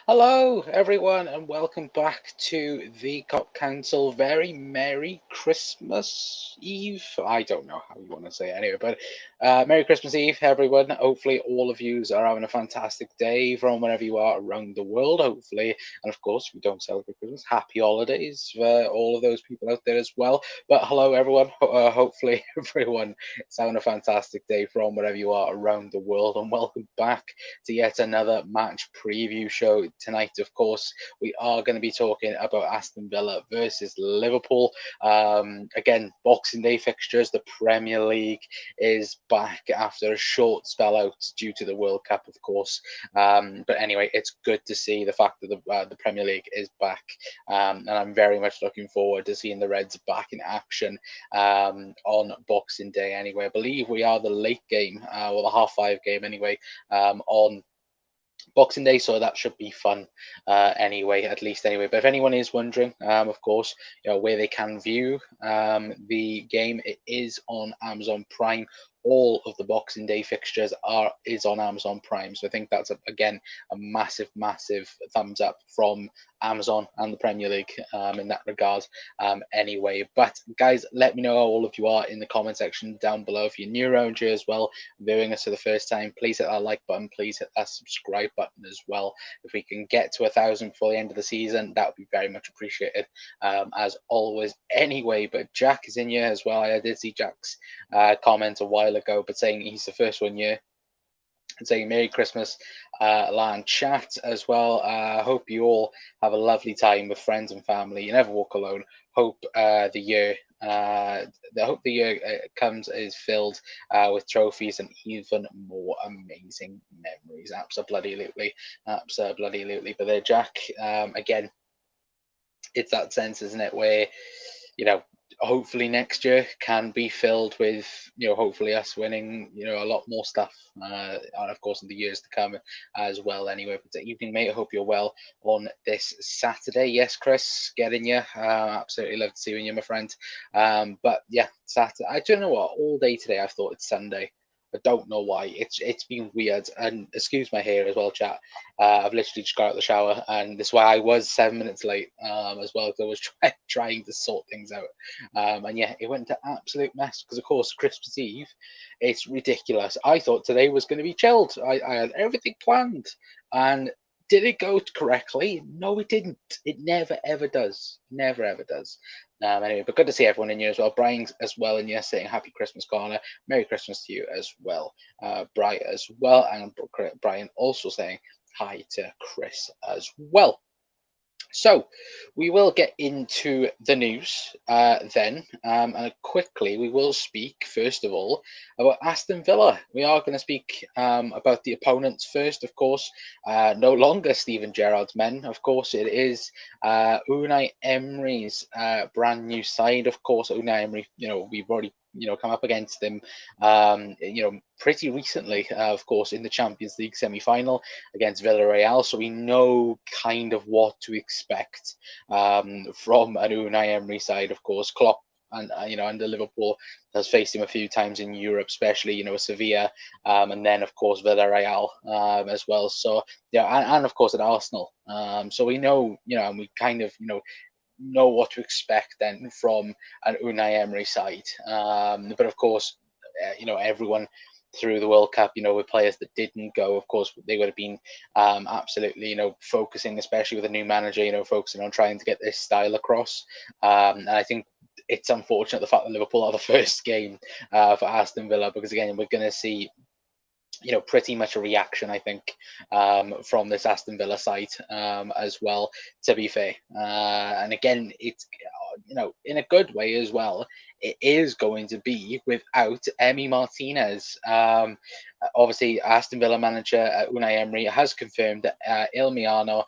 Hello, everyone, and welcome back to the Cop Council. Very Merry Christmas Eve. I don't know how you want to say it anyway, but Merry Christmas Eve, everyone. Hopefully, all of you are having a fantastic day from wherever you are around the world, hopefully. And of course, if we don't celebrate Christmas, happy holidays for all of those people out there as well. But hello, everyone. Hopefully, everyone is having a fantastic day from wherever you are around the world, and welcome back to yet another match preview show. Tonight, of course, we are going to be talking about Aston Villa versus Liverpool. Again, Boxing Day fixtures. The Premier League is back after a short spell out due to the World Cup, of course. But anyway, it's good to see the fact that the Premier League is back, and I'm very much looking forward to seeing the Reds back in action on Boxing Day. Anyway, I believe we are the late game, or the half-5 game anyway, on Boxing Day, so that should be fun anyway, at least anyway. But if anyone is wondering, of course, where they can view the game, it is on Amazon Prime. All of the Boxing Day fixtures is on Amazon Prime, so I think that's again a massive thumbs up from Amazon and the Premier League in that regard. Anyway, but guys, let me know how all of you are in the comment section down below. If you're new around here as well, viewing us for the first time, please hit that like button, please hit that subscribe button as well. If we can get to 1,000 before the end of the season, that would be very much appreciated, as always anyway. But Jack is in here as well. I did see Jack's comment a while ago, but saying he's the first one here and saying Merry Christmas, land chat as well. Hope you all have a lovely time with friends and family. You never walk alone. Hope the year comes is filled with trophies and even more amazing memories. Absolutely. But there, Jack. Again, it's that sense, isn't it, where hopefully next year can be filled with hopefully us winning a lot more stuff, and of course in the years to come as well. Anyway, but evening, mate, I hope you're well on this Saturday. Yes, Chris, getting you. Absolutely love to see you, my friend. But yeah, Saturday. I don't know what, all day today I thought it's Sunday. I don't know why. It's been weird. And excuse my hair as well, chat. I've literally just got out of the shower, and this is why I was 7 minutes late as well, because I was trying to sort things out. And yeah, it went to absolute mess because, of course, Christmas Eve, it's ridiculous. I thought today was going to be chilled. I had everything planned, and did it go correctly? No, it didn't. It never ever does. Never ever does. Anyway, but good to see everyone in here as well. Brian as well in here saying Happy Christmas, Connor. Merry Christmas to you as well, Brian as well, and Brian also saying hi to Chris as well. So we will get into the news then, and quickly we will speak first of all about Aston Villa. We are going to speak about the opponents first, of course. No longer Steven Gerrard's men, of course. It is Unai Emery's brand new side, of course. Unai Emery, we've already come up against him, pretty recently, of course, in the Champions League semi-final against Villarreal. So we know kind of what to expect from an Unai Emery side, of course. Klopp and under Liverpool has faced him a few times in Europe, especially Sevilla, and then of course Villarreal as well. So yeah, and of course at Arsenal. So we know, and we kind of know what to expect then from an Unai Emery side. But of course, everyone through the World Cup, with players that didn't go, of course, they would have been absolutely, focusing, especially with a new manager, focusing on trying to get this style across. And I think it's unfortunate the fact that Liverpool are the first game for Aston Villa, because again, we're going to see pretty much a reaction, I think, from this Aston Villa side as well, to be fair. And again, it's, in a good way as well, it is going to be without Emi Martinez. Obviously, Aston Villa manager Unai Emery has confirmed that Ilmiano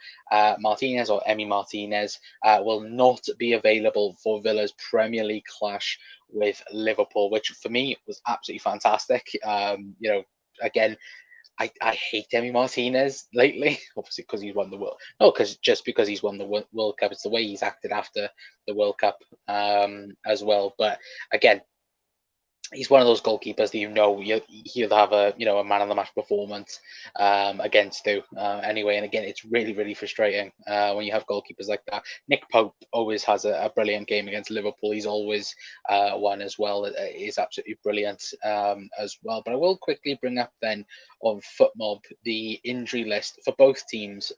Martinez, or Emi Martinez, will not be available for Villa's Premier League clash with Liverpool, which for me was absolutely fantastic. Again, I hate Emi Martinez lately, obviously because he's won the world. No, because he's won the World Cup. It's the way he's acted after the World Cup as well. But again, he's one of those goalkeepers that he'll have a man of the match performance against you anyway. And again, it's really really frustrating when you have goalkeepers like that. Nick Pope always has a brilliant game against Liverpool. He's always one as well. Is absolutely brilliant as well. But I will quickly bring up then on FootMob the injury list for both teams.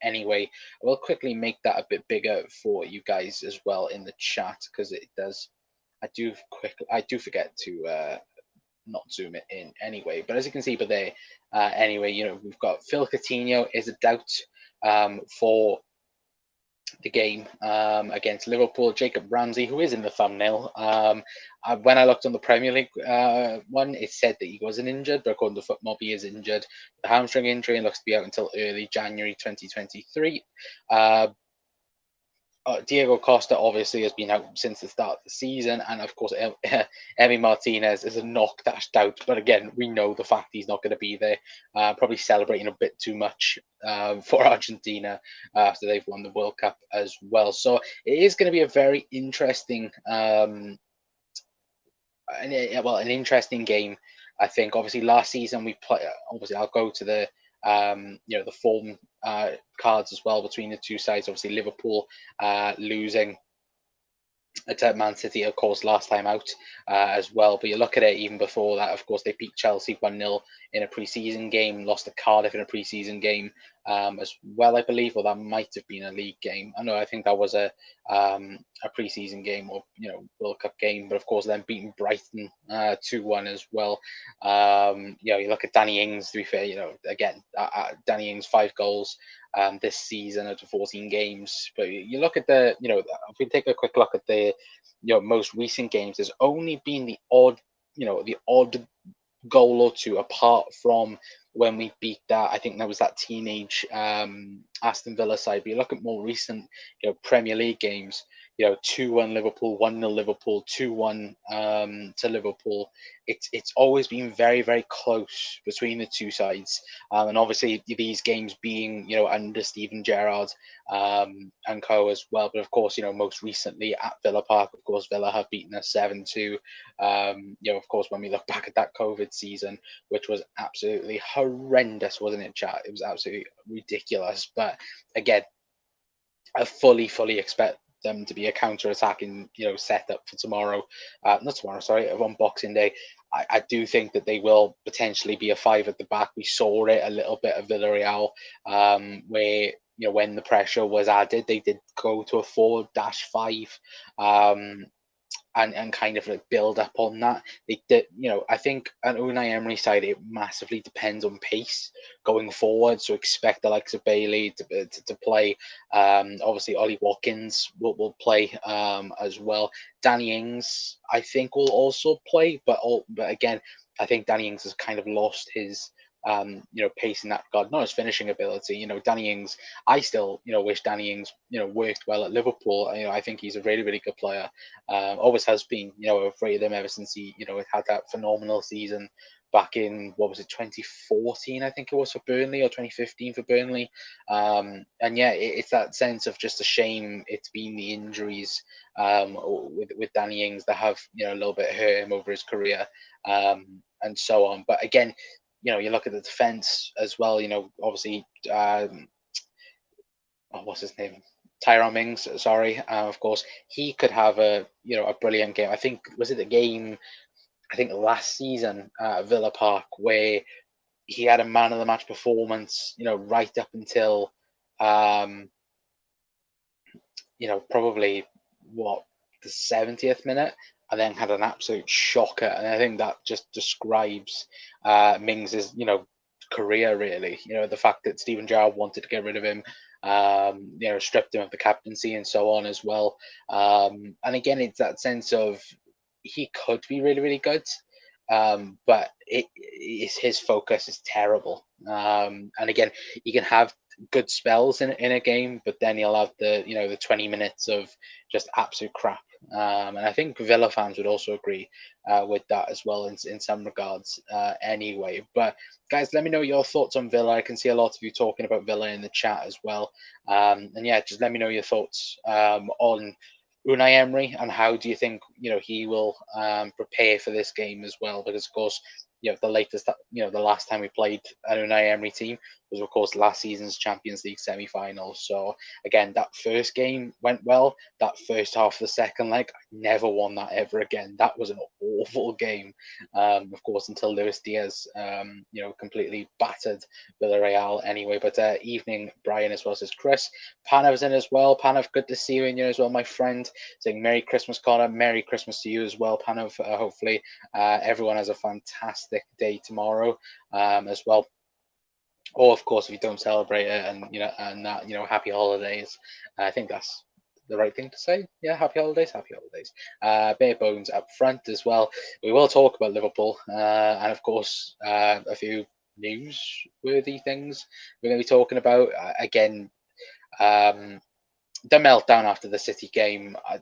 Anyway, I will quickly make that a bit bigger for you guys as well in the chat because it does. I do forget to not zoom it in anyway. But as you can see, there, anyway, we've got Phil Coutinho is a doubt for the game against Liverpool. Jacob Ramsey, who is in the thumbnail. When I looked on the Premier League one, it said that he wasn't injured, but according to FootMob, he is injured. The hamstring injury and looks to be out until early January 2023. Diego Costa obviously has been out since the start of the season, and of course, Emi Martinez is a knock dashed out. But again, we know the fact he's not going to be there. Probably celebrating a bit too much for Argentina after they've won the World Cup as well. So it is going to be a very interesting, an interesting game. I think obviously last season we play. Obviously, I'll go to the the form cards as well between the two sides. Obviously, Liverpool losing at Man City, of course, last time out as well. But you look at it even before that, of course, they beat Chelsea 1-0 in a pre-season game, lost to Cardiff in a pre-season game as well, I believe, or that might have been a league game. I think that was a pre-season game or World Cup game, but of course then beating Brighton 2-1 as well. You look at Danny Ings, to be fair, again, Danny Ings 5 goals this season out of 14 games. But you look at if we take a quick look at the most recent games, there's only been the odd goal or two apart from when we beat that. I think that was that teenage Aston Villa side. But you look at more recent Premier League games, 2-1 Liverpool, 1-0 Liverpool, 2-1 to Liverpool. It's always been very, very close between the two sides. And obviously these games being, under Steven Gerrard and co as well. But of course, most recently at Villa Park, of course, Villa have beaten us 7-2. Of course, when we look back at that COVID season, which was absolutely horrendous, wasn't it, chat? It was absolutely ridiculous. But again, I fully expect them to be a counter-attacking, setup for tomorrow. Not tomorrow, sorry, on Boxing Day. I do think that they will potentially be a 5 at the back. We saw it a little bit of Villarreal, where when the pressure was added, they did go to a 4-5. And kind of like build up on that. They did, I think on Unai Emery's side, it massively depends on pace going forward. So expect the likes of Bailey to play. Obviously, Ollie Watkins will play as well. Danny Ings, I think, will also play, but again, I think Danny Ings has kind of lost his pace in that regard, not his finishing ability. Danny Ings, I still, wish Danny Ings, worked well at Liverpool. I think he's a really, really good player. Always has been, I've rated him ever since he, had that phenomenal season back in, what was it, 2014, I think it was, for Burnley, or 2015 for Burnley. And yeah, it's that sense of just a shame it's been the injuries with Danny Ings that have, a little bit hurt him over his career and so on. But again, you look at the defense as well. Obviously, what's his name? Tyrone Mings. Sorry, of course, he could have a brilliant game. I think was it the game? I think last season at Villa Park where he had a man of the match performance. Right up until probably what the 70th minute, and then had an absolute shocker. And I think that just describes Mings's, career really. The fact that Steven Gerrard wanted to get rid of him, stripped him of the captaincy and so on as well. And again, it's that sense of he could be really, really good. But his focus is terrible. And again, you can have good spells in a game, but then you'll have the 20 minutes of just absolute crap. And I think Villa fans would also agree with that as well in some regards anyway. But guys, let me know your thoughts on Villa. I can see a lot of you talking about Villa in the chat as well. And yeah, just let me know your thoughts on Unai Emery, and how do you think he will prepare for this game as well? Because of course, the last time we played an Unai Emery team was of course last season's Champions League semi-final. So again, that first game went well. That first half of the second leg, I never won that ever again. That was an awful game, of course, until Luis Diaz, completely battered Villarreal anyway. But evening, Brian as well says Chris. Panav's in as well. Panav, good to see you in here as well, my friend. Saying Merry Christmas, Connor. Merry Christmas to you as well, Panav. Hopefully, everyone has a fantastic day tomorrow as well. Or of course, if you don't celebrate it, and that, happy holidays. I think that's the right thing to say. Yeah, happy holidays, happy holidays. Bare Bones up front as well. We will talk about Liverpool, and of course, a few newsworthy things we're going to be talking about. Again, the meltdown after the City game, I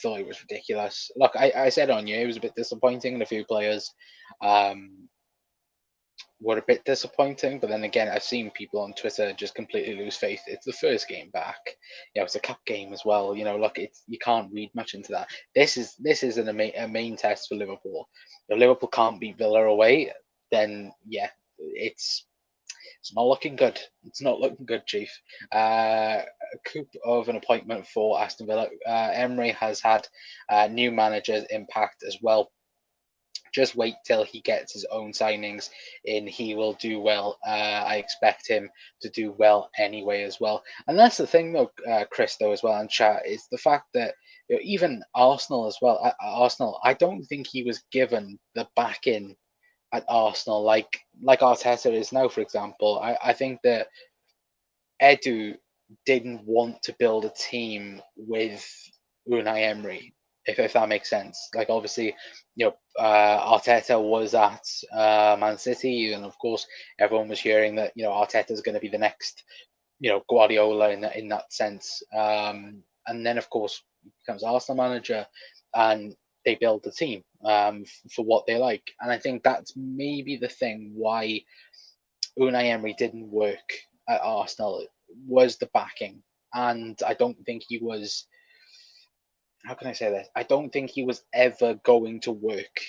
thought it was ridiculous. Look, I said on you, it was a bit disappointing, and a few players were a bit disappointing. But then again, I've seen people on Twitter just completely lose faith. It's the first game back. It's a cup game as well. Look, you can't read much into that. This is a main test for Liverpool. If Liverpool can't beat Villa away, then yeah, it's not looking good. It's not looking good, Chief. A coup of an appointment for Aston Villa. Emery has had new managers impact as well. Just wait till he gets his own signings in. He will do well. I expect him to do well anyway as well. And that's the thing, though, Chris, though, as well, in chat, is the fact that even Arsenal as well. Arsenal, I don't think he was given the backing at Arsenal like Arteta is now, for example. I think that Edu didn't want to build a team with Unai Emery, if that makes sense. Like obviously, Arteta was at Man City, and of course, everyone was hearing that Arteta is going to be the next Guardiola in that sense. And then of course becomes Arsenal manager, and they build the team for what they like. And I think that's maybe the thing why Unai Emery didn't work at Arsenal was the backing. And I don't think he was. How can I say this? I don't think he was ever going to work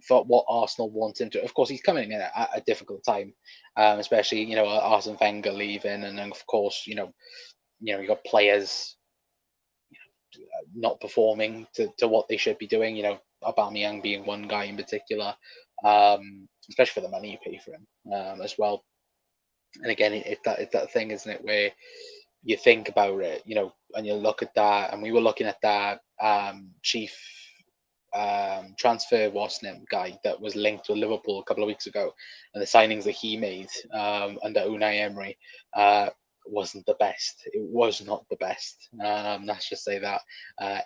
for what Arsenal want him to. Of course, he's coming in at a difficult time, especially Arsene Wenger leaving, and then of course you got players not performing to what they should be doing. Aubameyang being one guy in particular, especially for the money you pay for him as well. And again, it's that thing, isn't it, where you think about it, and you look at that, and we were looking at that chief transfer wasn't guy that was linked to Liverpool a couple of weeks ago, and the signings that he made under Unai Emery wasn't the best. It was not the best. Let's just say that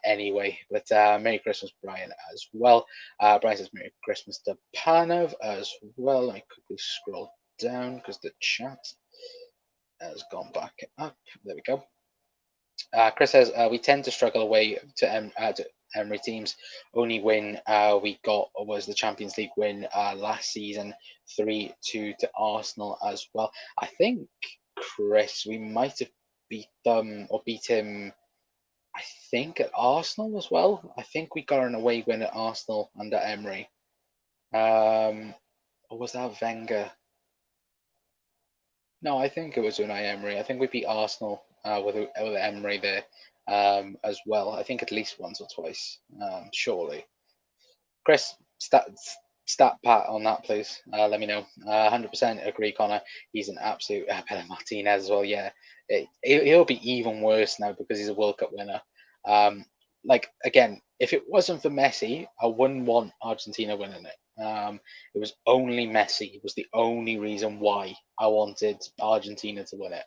anyway. But Merry Christmas, Brian, as well. Brian says Merry Christmas to Panav as well. Let me quickly scroll down because the chat has gone back up. There we go. Chris says we tend to struggle away to Emery teams. Only win we got was the Champions League win last season, 3-2 to Arsenal as well. I think, Chris, we might have beat him. I think at Arsenal as well. I think we got an away win at Arsenal under Emery. Or was that Wenger? No, I think it was Unai Emery. I think we beat Arsenal with Emery there as well. I think at least once or twice, surely. Chris, stat pat on that, please. Let me know. 100% agree, Connor. He's an absolute Pedro Martinez as well. Yeah, he'll be even worse now because he's a World Cup winner. Again, if it wasn't for Messi, I wouldn't want Argentina winning it. It was only Messi was the only reason why I wanted Argentina to win it.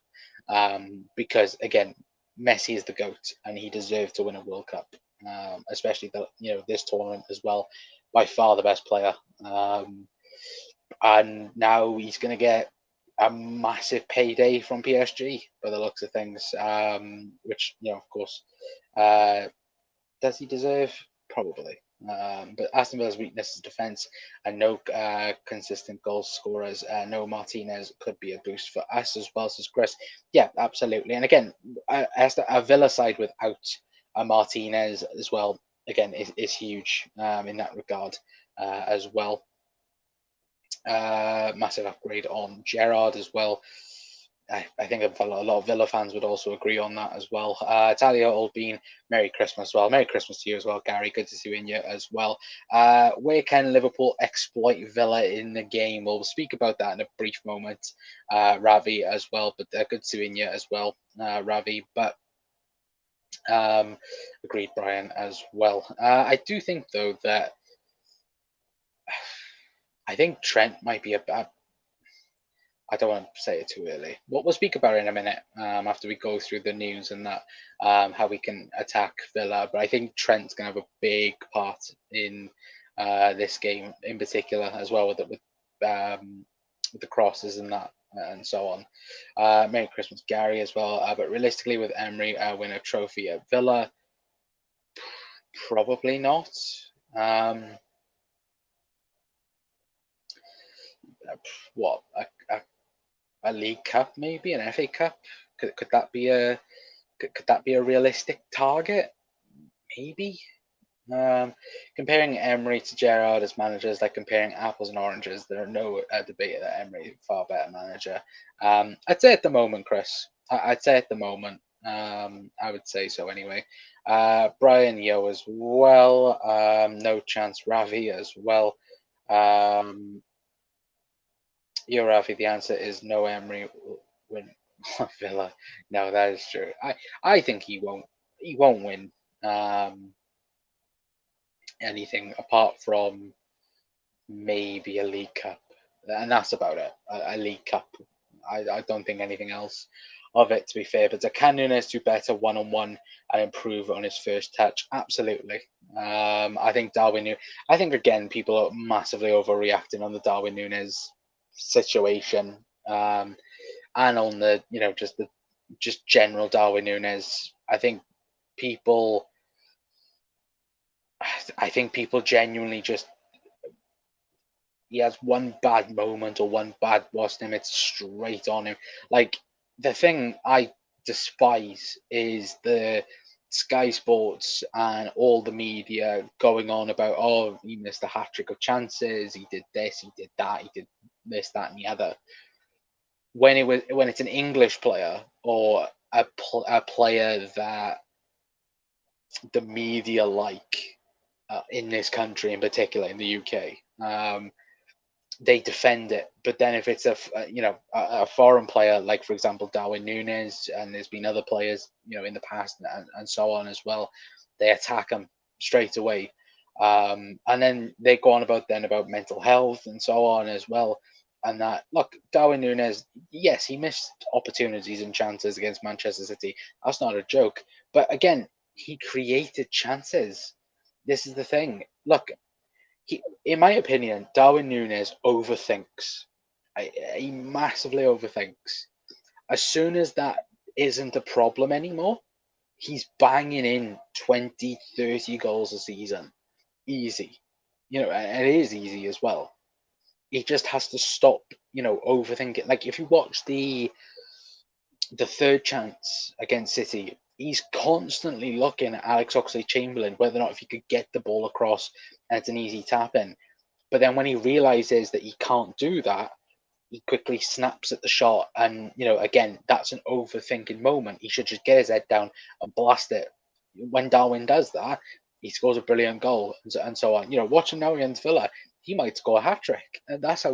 Because again, Messi is the GOAT and he deserved to win a World Cup, especially this tournament as well. By far the best player, and now he's going to get a massive payday from PSG by the looks of things. Which of course, does he deserve? Probably. But Aston Villa's weakness is defence and no consistent goal scorers. No Martinez could be a boost for us as well, says Chris. Yeah, absolutely. And again, a Villa side without Martinez as well, again, is huge in that regard as well. Massive upgrade on Gerrard as well. I think a lot of Villa fans would also agree on that as well. Talia Albeen, Merry Christmas as well. Merry Christmas to you as well, Gary. Good to see you in here as well. Where can Liverpool exploit Villa in the game? We'll speak about that in a brief moment. Ravi as well, but good to see you in here as well, Ravi. But agreed, Brian, as well. I do think, though, that I think Trent might be I don't want to say it too early. We'll speak about it in a minute after we go through the news and that, how we can attack Villa. But I think Trent's going to have a big part in this game in particular as well with the crosses and that and so on. Merry Christmas, Gary, as well. But realistically, with Emery win a trophy at Villa, probably not. What a League Cup, maybe an FA Cup? Could that be a realistic target? Maybe. Comparing Emery to Gerrard as managers, like comparing apples and oranges, there are no debate that Emery is a far better manager. I'd say at the moment, Chris. I'd say at the moment. I would say so anyway. Brian Yo as well. No chance. Ravi as well. Yo, Rafi, the answer is no. Emery will win Villa. No, that is true. I think he won't. He won't win anything apart from maybe a League Cup, and that's about it. A League Cup. I don't think anything else of it, to be fair. But can Nunes do better one-on-one and improve on his first touch? Absolutely. I think I think again people are massively overreacting on the Darwin Nunes situation, and on the just general Darwin Nunes. People I think people genuinely just, he has one bad moment or one bad watch him, it's straight on him. Like, the thing I despise is the Sky Sports and all the media going on about, oh, he missed a hat trick of chances, he did this, he did that, he did this, that, and the other. When it's an English player or a player that the media like in this country in particular, in the UK, they defend it. But then if it's a foreign player, like for example Darwin Nunes, and there's been other players in the past and so on as well, they attack them straight away, and then they go on about mental health and so on as well. And that, look, Darwin Nunes, yes, he missed opportunities and chances against Manchester City. That's not a joke. But again, he created chances. This is the thing. Look, in my opinion, Darwin Nunes overthinks. He massively overthinks. As soon as that isn't a problem anymore, he's banging in 20, 30 goals a season. Easy. And it is easy as well. He just has to stop, overthinking. Like, if you watch the third chance against City, he's constantly looking at Alex Oxlade-Chamberlain, whether or not if he could get the ball across and it's an easy tap in. But then when he realizes that he can't do that, he quickly snaps at the shot. And, again, that's an overthinking moment. He should just get his head down and blast it. When Darwin does that, he scores a brilliant goal and so on. Watching now against Villa, he might score a hat trick. And that's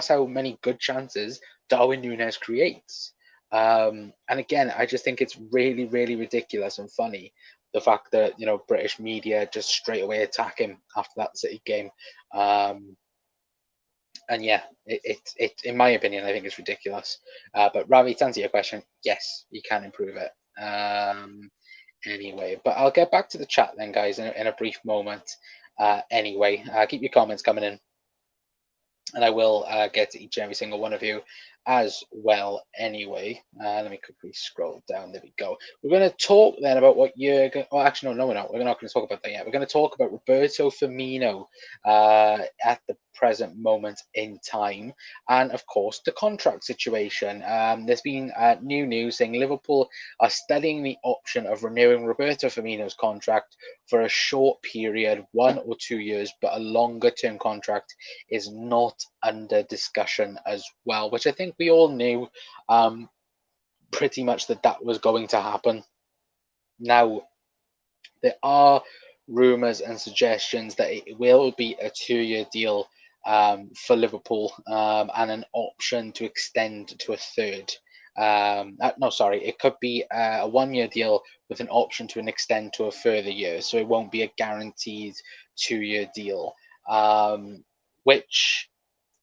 how many good chances Darwin Nunes creates. And again, I just think it's really, really ridiculous and funny, the fact that British media just straight away attack him after that City game. And yeah, it in my opinion, I think it's ridiculous. But Ravi, to answer your question, yes, you can improve it. Anyway, but I'll get back to the chat then, guys, in a brief moment. Anyway, keep your comments coming in, and I will get to each and every single one of you as well anyway. Let me quickly scroll down. There we go. We're going to talk then about what you're going. Well, actually, no, we're not. We're not going to talk about that yet. We're going to talk about Roberto Firmino at the present moment in time, and of course the contract situation. There's been new news saying Liverpool are studying the option of renewing Roberto Firmino's contract for a short period, 1 or 2 years, but a longer term contract is not under discussion as well, which I think we all knew pretty much that was going to happen. Now, there are rumours and suggestions that it will be a 2 year deal for Liverpool and an option to extend to a third. No, sorry, it could be a 1 year deal with an option to an extend to a further year. So it won't be a guaranteed 2 year deal, which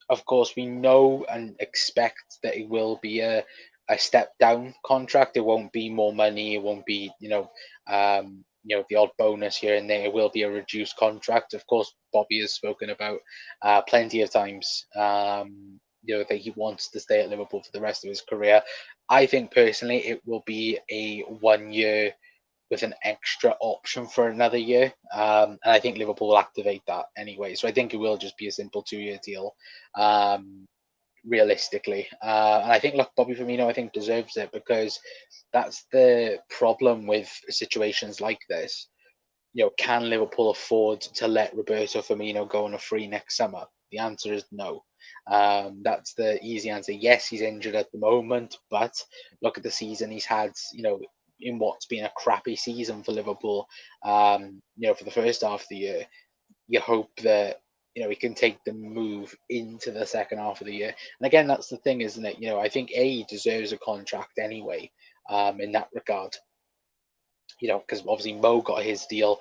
of course, we know and expect that it will be a step down contract. It won't be more money. It won't be, the odd bonus here and there. It will be a reduced contract. Of course, Bobby has spoken about plenty of times, that he wants to stay at Liverpool for the rest of his career. I think personally, it will be a 1 year with an extra option for another year. And I think Liverpool will activate that anyway. So I think it will just be a simple 2 year deal, realistically. And I think, look, Bobby Firmino, I think, deserves it because that's the problem with situations like this. Can Liverpool afford to let Roberto Firmino go on a free next summer? The answer is no. That's the easy answer. Yes, he's injured at the moment, but look at the season he's had. In what's been a crappy season for Liverpool. For the first half of the year, you hope that he can take the move into the second half of the year. And again, that's the thing, isn't it? I think he deserves a contract anyway. In that regard. Because obviously Mo got his deal.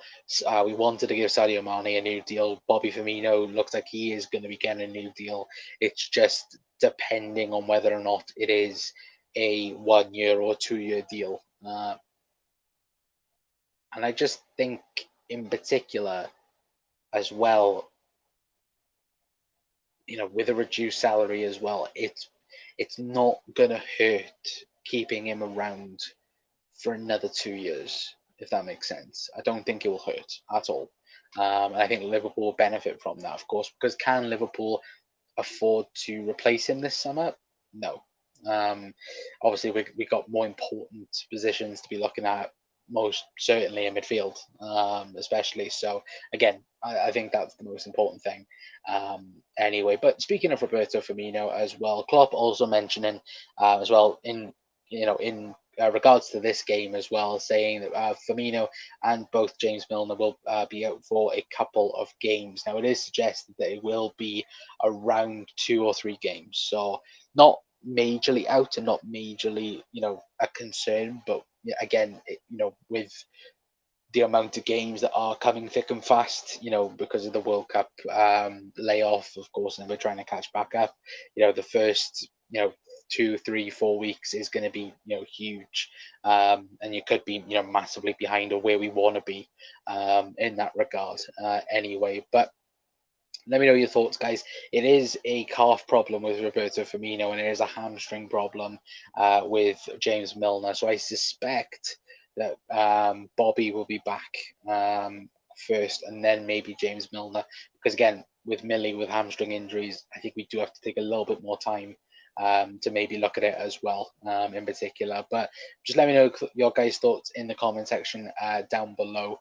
We wanted to give Sadio Mane a new deal. Bobby Firmino looks like he is going to be getting a new deal. It's just depending on whether or not it is a 1 year or 2 year deal. And I just think, in particular, as well, with a reduced salary as well, it's not gonna hurt keeping him around for another 2 years, if that makes sense. I don't think it will hurt at all. And I think Liverpool will benefit from that, of course, because can Liverpool afford to replace him this summer? No. Obviously, we got more important positions to be looking at, most certainly in midfield, especially. So again, I think that's the most important thing. Anyway, but speaking of Roberto Firmino as well, Klopp also mentioning as well in regards to this game as well, saying that Firmino and both James Milner will be out for a couple of games. Now, it is suggested that it will be around 2 or 3 games, so not majorly out and not majorly, a concern. But again, with the amount of games that are coming thick and fast, because of the World Cup layoff, of course, and we're trying to catch back up. The first, 2, 3, 4 weeks is going to be, huge, and you could be, massively behind or where we want to be in that regard. Anyway, but let me know your thoughts, guys. It is a calf problem with Roberto Firmino, and it is a hamstring problem with James Milner. So I suspect that Bobby will be back first, and then maybe James Milner. Because again, with Millie with hamstring injuries, I think we do have to take a little bit more time to maybe look at it as well, in particular. But just let me know your guys' thoughts in the comment section down below.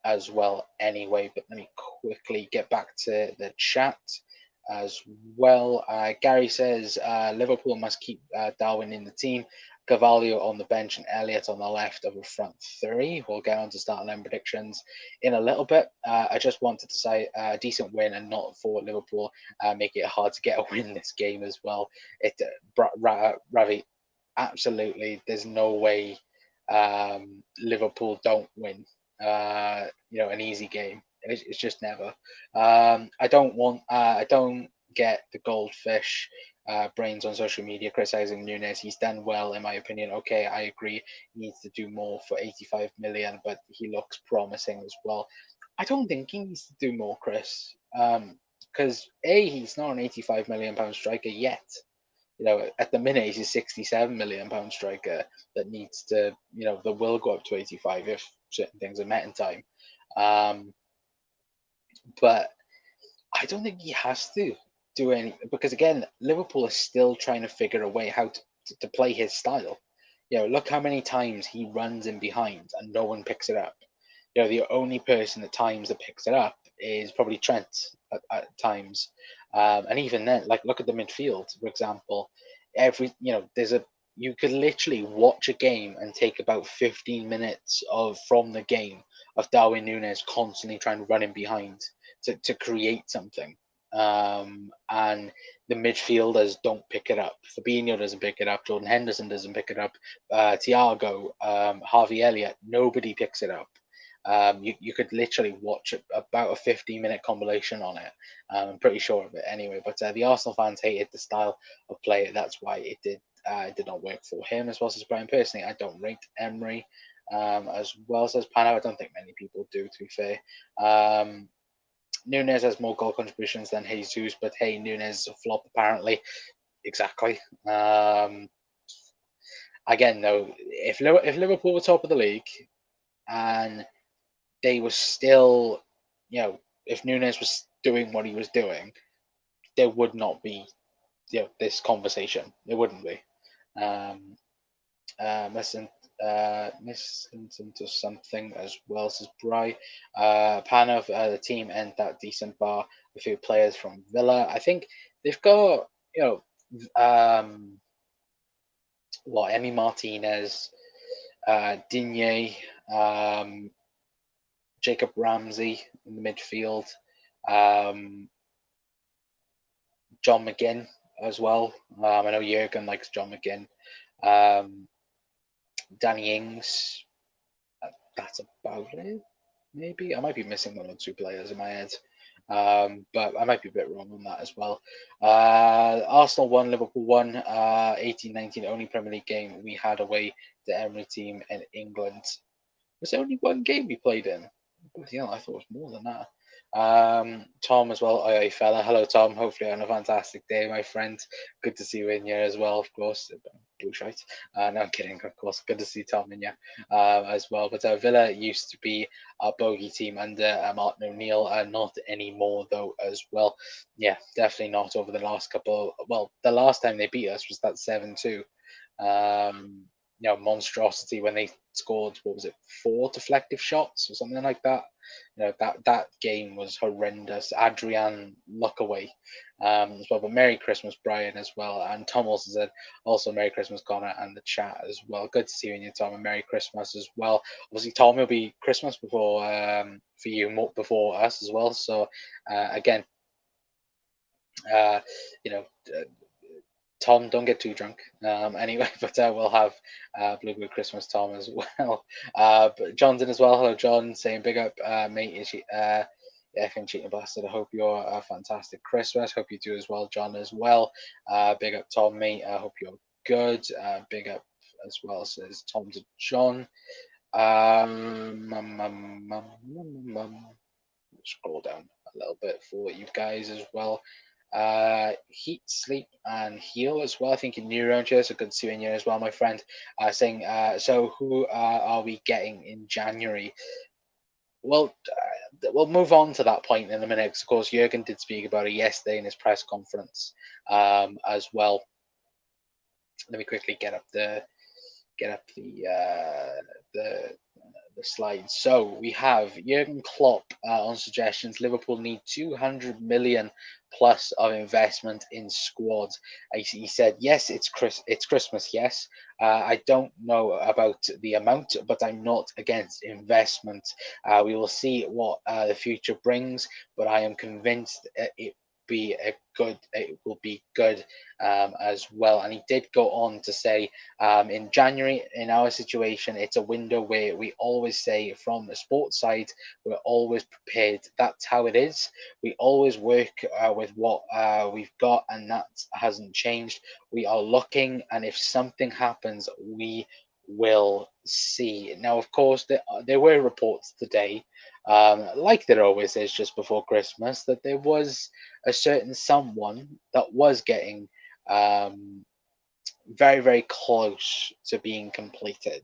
As well anyway, but let me quickly get back to the chat as well. Gary says Liverpool must keep Darwin in the team, Carvalho on the bench, and Elliott on the left of a front three. We'll get on to start line predictions in a little bit. I just wanted to say a decent win and not for Liverpool make it hard to get a win this game as well. Ravi, absolutely, there's no way Liverpool don't win an easy game. It's just never. I don't get the goldfish brains on social media criticizing Nunes. He's done well, in my opinion. Okay, I agree. He needs to do more for 85 million, but he looks promising as well. I don't think he needs to do more, Chris. Because he's not an 85 million pound striker yet. at the minute he's a 67 million pound striker that needs to, that will go up to 85 if certain things are met in time. But I don't think he has to do any, because again, Liverpool is still trying to figure a way how to play his style. Look how many times he runs in behind and no one picks it up. The only person at times that picks it up is probably Trent at times. And even then, like, look at the midfield, for example. You could literally watch a game and take about 15 minutes from the game of Darwin Núñez constantly trying to run in behind to create something. And the midfielders don't pick it up. Fabinho doesn't pick it up. Jordan Henderson doesn't pick it up. Thiago, Harvey Elliott, nobody picks it up. You could literally watch about a 15-minute compilation on it. I'm pretty sure of it anyway. But the Arsenal fans hated the style of play. That's why it did not work for him as well as Brian. Personally, I don't rate Emery as well as Pano. I don't think many people do, to be fair. Núñez has more goal contributions than Jesus, but hey, Núñez is a flop apparently. Exactly. Again, though, if Liverpool were top of the league and they were still, if Núñez was doing what he was doing, there would not be, this conversation. There wouldn't be. Listen to something as well, says Bry. Pan of the team and that decent bar, a few players from Villa. I think they've got, Emi Martinez, Digne, Jacob Ramsey in the midfield, John McGinn as well. I know Jurgen likes John McGinn. Danny Ings. That's about it. Maybe I might be missing one or two players in my head, but I might be a bit wrong on that as well. Arsenal won, Liverpool won. 18-19 only Premier League game we had away the Emery team in England. Was there only one game we played in? Bloody hell, I thought it was more than that. Tom as well. Oi, fella. Hello, Tom. Hopefully, you're on a fantastic day, my friend. Good to see you in here as well, of course. Blue shite. No, I'm kidding, of course. Good to see Tom in here as well. But Villa used to be our bogey team under Martin O'Neill, not anymore, though, as well. Yeah, definitely not over the last couple. Well, the last time they beat us was that 7-2. Monstrosity when they scored, what was it, 4 deflective shots or something like that. That game was horrendous. Adrian Luckaway as well. But Merry Christmas, Brian, as well. And Tom also said, also Merry Christmas, Connor, and the chat as well. Good to see you in your Tom, and Merry Christmas as well. Obviously, Tom, will be Christmas before for you, before us as well. So again, Tom, don't get too drunk. Anyway, but we'll have Blueberry Christmas Tom as well. But John's in as well. Hello, John. Saying big up, mate. Effing cheating bastard. I hope you're a fantastic Christmas. Hope you do as well, John, as well. Big up, Tom, mate. I hope you're good. Big up as well, says Tom to John. Scroll down a little bit for you guys as well. Heat, sleep, and heal as well. I think in new round here, so good to see you in here as well, my friend. Saying, so who are we getting in January? Well, we'll move on to that point in a minute. Because of course, Jurgen did speak about it yesterday in his press conference as well. Let me quickly get up the slides. So we have Jurgen Klopp on suggestions. Liverpool need 200 million plus of investment in squad. He said, yes, it's Christmas. Yes, I don't know about the amount, but I'm not against investment. We will see what the future brings, but I am convinced it will be good as well. And he did go on to say, in January, in our situation, it's a window where we always say from the sports side, we're always prepared. That's how it is. We always work with what we've got, and that hasn't changed. We are looking, and if something happens, we will see. Now, of course, there were reports today, like there always is just before Christmas, that there was a certain someone that was getting very, very close to being completed.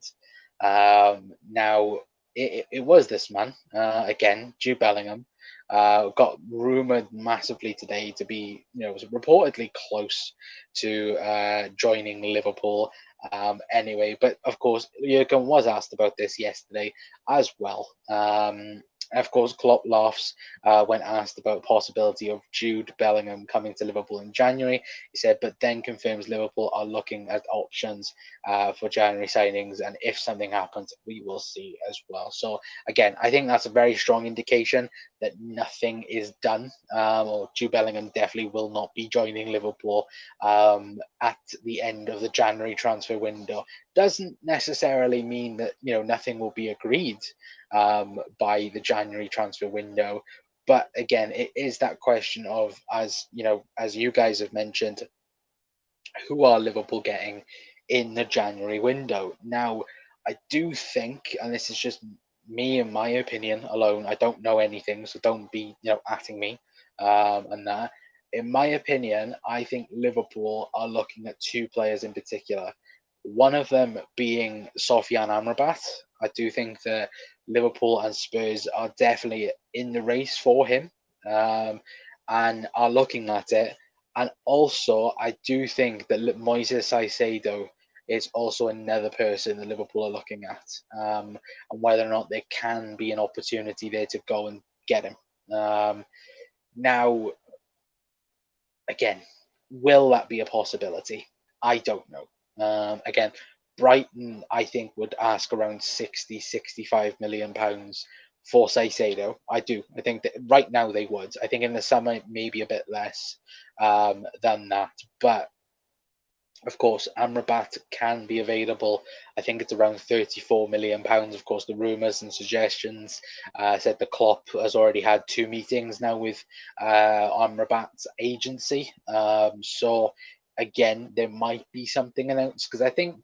Now, it was this man, again, Jude Bellingham, got rumoured massively today to be, was reportedly close to joining Liverpool. Anyway, but of course, Jurgen was asked about this yesterday as well. Of course, Klopp laughs when asked about possibility of Jude Bellingham coming to Liverpool in January. He said, but then confirms Liverpool are looking at options for January signings, and if something happens, we will see as well. So again, I think that's a very strong indication that nothing is done, or Jude Bellingham definitely will not be joining Liverpool at the end of the January transfer window. Doesn't necessarily mean that nothing will be agreed by the January transfer window. But again, it is that question of, as you guys have mentioned, who are Liverpool getting in the January window? Now, I do think, and this is just me and my opinion alone, I don't know anything, so don't be, atting me and that. In my opinion, I think Liverpool are looking at two players in particular. One of them being Sofiane Amrabat. I do think that Liverpool and Spurs are definitely in the race for him, and are looking at it. And also, I do think that Moises Caicedo is also another person that Liverpool are looking at, and whether or not there can be an opportunity there to go and get him. Now, again, will that be a possibility? I don't know. Again, Brighton, I think, would ask around 60, 65 million pounds for Caicedo. I do. I think that right now they would. I think in the summer, maybe a bit less than that. But of course, Amrabat can be available. I think it's around 34 million pounds. Of course, the rumours and suggestions said the Klopp has already had two meetings now with Amrabat's agency. So again, there might be something announced, because I think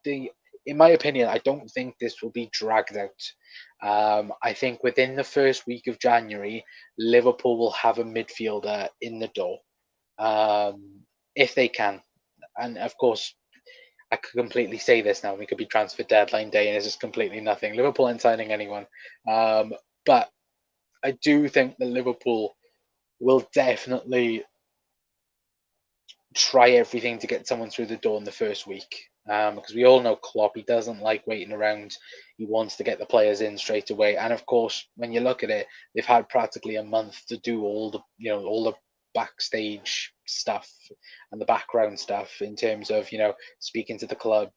in my opinion, I don't think this will be dragged out. I think within the first week of January, Liverpool will have a midfielder in the door, if they can. And of course, I could completely say this now. We could be transfer deadline day, and it's just completely nothing. Liverpool ain't signing anyone, but I do think that Liverpool will definitely try everything to get someone through the door in the first week. Because we all know Klopp, he doesn't like waiting around. He wants to get the players in straight away. And of course, when you look at it, they've had practically a month to do all the backstage stuff and the background stuff, in terms of speaking to the club,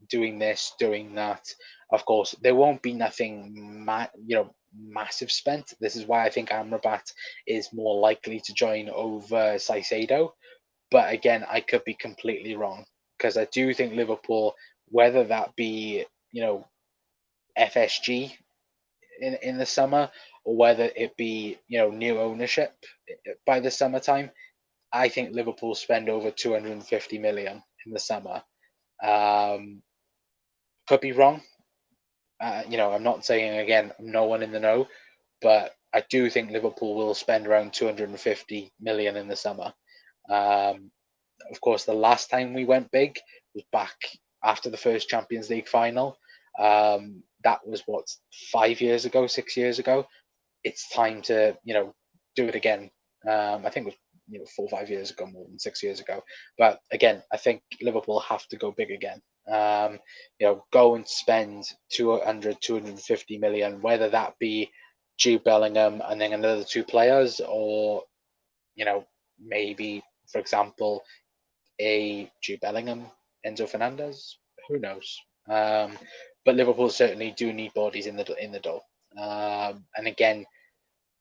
doing this, doing that. Of course, there won't be nothing massive spent. This is why I think Amrabat is more likely to join over Caicedo. But again, I could be completely wrong, because I do think Liverpool, whether that be FSG in the summer, or whether it be new ownership by the summertime, I think Liverpool spend over 250 million in the summer. Could be wrong. I'm not saying, again, I'm no one in the know, but I do think Liverpool will spend around 250 million in the summer. Of course, the last time we went big was back after the first Champions League final. That was 5 years ago, 6 years ago. It's time to do it again. I think it was 4 or 5 years ago, more than 6 years ago. But again, I think Liverpool have to go big again. Go and spend 200, 250 million, whether that be Jude Bellingham and then another two players, or maybe, for example, a Jude Bellingham, Enzo Fernandez. Who knows? But Liverpool certainly do need bodies in the door. And again,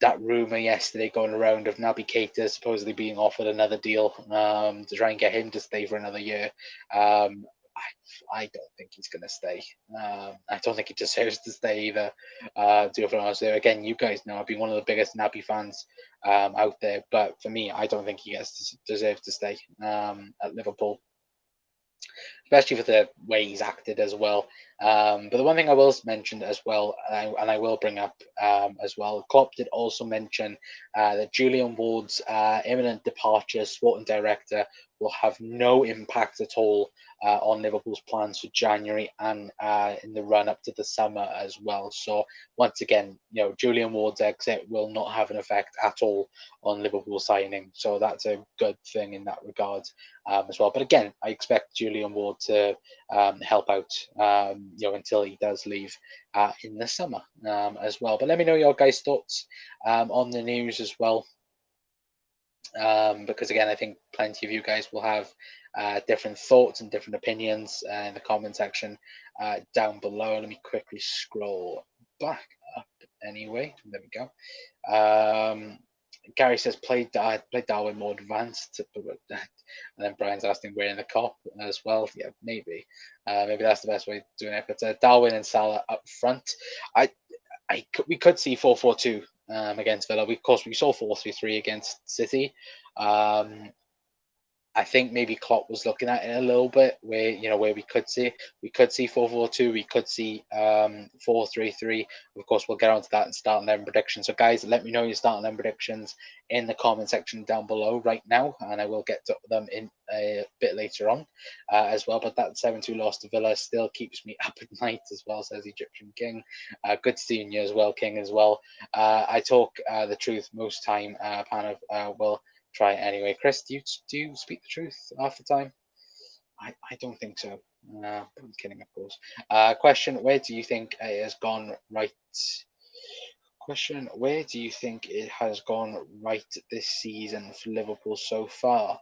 that rumor yesterday going around of Naby Keita supposedly being offered another deal to try and get him to stay for another year. I don't think he's going to stay. I don't think he deserves to stay either. To be honest, again, you guys know I've been one of the biggest Naby fans out there, but for me, I don't think he deserves to stay at Liverpool. especially for the way he's acted as well. But the one thing I will mention as well, and I will bring up as well, Klopp did also mention that Julian Ward's imminent departure as sporting director will have no impact at all on Liverpool's plans for January and in the run up to the summer as well. So once again, Julian Ward's exit will not have an effect at all on Liverpool signing. So that's a good thing in that regard as well. But again, I expect Julian Ward to help out, until he does leave in the summer as well. But let me know your guys' thoughts on the news as well. Because again, I think plenty of you guys will have different thoughts and different opinions in the comment section down below. Let me quickly scroll back up. Anyway, there we go. Gary says play Darwin more advanced, and then Brian's asking where in the cop as well. Yeah, maybe that's the best way of doing it. But Darwin and Salah up front. We could see 4-4-2 against Villa. Of course, we saw 4-3-3 against City. I think maybe Klopp was looking at it a little bit where we could see 4-4-2, we could see 4-3-3. Of course, we'll get onto that and start 11 predictions. So guys, let me know your starting 11 predictions in the comment section down below right now, and I will get to them in a bit later on as well. But that 7-2 loss to Villa still keeps me up at night as well, says Egyptian King. Good seeing you as well, King, as well. I talk the truth most time, Pan of will try it anyway. Chris, do you speak the truth half the time? I don't think so. I'm kidding, of course. Question: where do you think it has gone right? Question: where do you think it has gone right this season for Liverpool so far?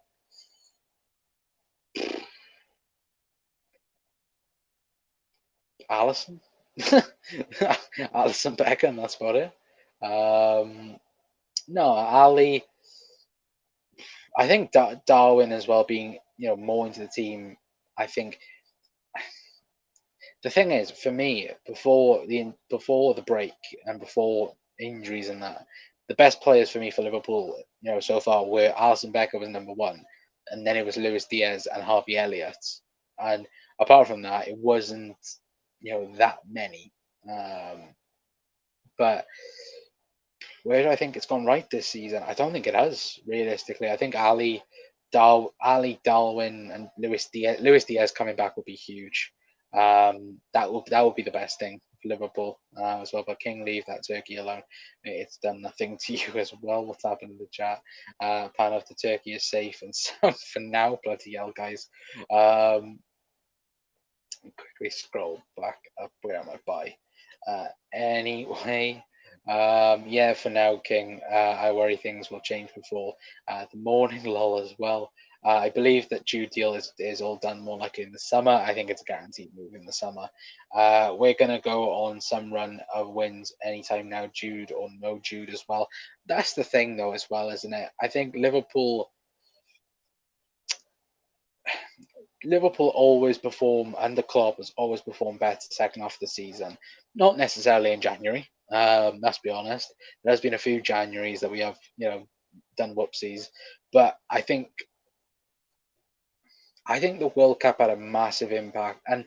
Alisson, Alisson Becker, and that's about it. No, Ali. I think Darwin as well being more into the team. I think the thing is, for me, before the break and before injuries and that, the best players for me for Liverpool, so far were Alisson Becker was number one, and then it was Luis Diaz and Harvey Elliott, and apart from that, it wasn't that many. But where do I think it's gone right this season? I don't think it has, realistically. I think Darwin, and Luis Diaz coming back will be huge. That will be the best thing for Liverpool as well. But King, leave that Turkey alone. It's done nothing to you as well. What's happened in the chat? Pan of the Turkey is safe and sound for now. Bloody hell, guys. Quickly scroll back up. Where am I by? Anyway. Yeah, for now, King. I worry things will change before the morning lull as well. I believe that Jude deal is all done more likely in the summer. I think it's a guaranteed move in the summer. We're going to go on some run of wins anytime now, Jude or no Jude as well. That's the thing, though, as well, isn't it? I think Liverpool always perform, and the club has always performed better second half of the season. Not necessarily in January. Let's be honest. There's been a few Januaries that we have, done whoopsies. But I think the World Cup had a massive impact, and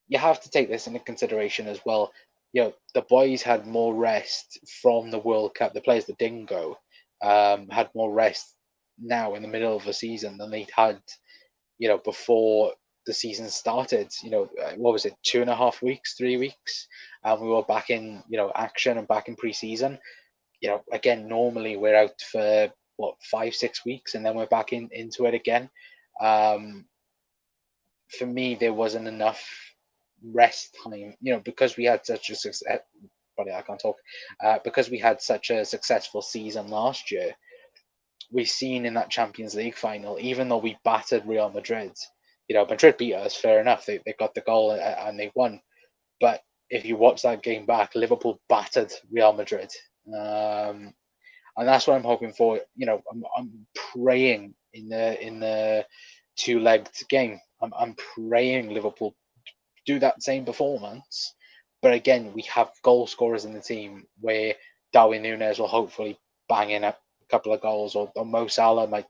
you have to take this into consideration as well. The boys had more rest from the World Cup. The players that didn't go had more rest now in the middle of the season than they'd had before the season started. What was it, 2.5 weeks, 3 weeks, and we were back in action and back in pre-season. Again, normally we're out for 5-6 weeks, and then we're back into it again. For me, there wasn't enough rest time, because we had such a success. But I can't talk. Because we had such a successful season last year. We've seen in that Champions League final, even though we battered Real Madrid, Madrid beat us, fair enough. They got the goal and they won. But if you watch that game back, Liverpool battered Real Madrid. And that's what I'm hoping for. I'm praying in the two-legged game. I'm praying Liverpool do that same performance. But again, we have goal scorers in the team where Darwin Núñez will hopefully bang in a couple of goals, or Mo Salah might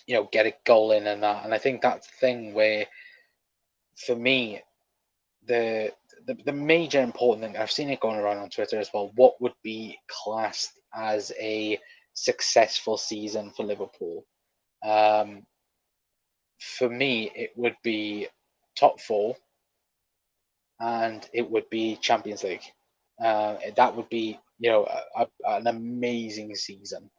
get a goal in and that. And I think that's the thing where, for me, the the major important thing, I've seen it going around on Twitter as well, what would be classed as a successful season for Liverpool? Um, for me, it would be top four, and it would be Champions League. That would be, an amazing season.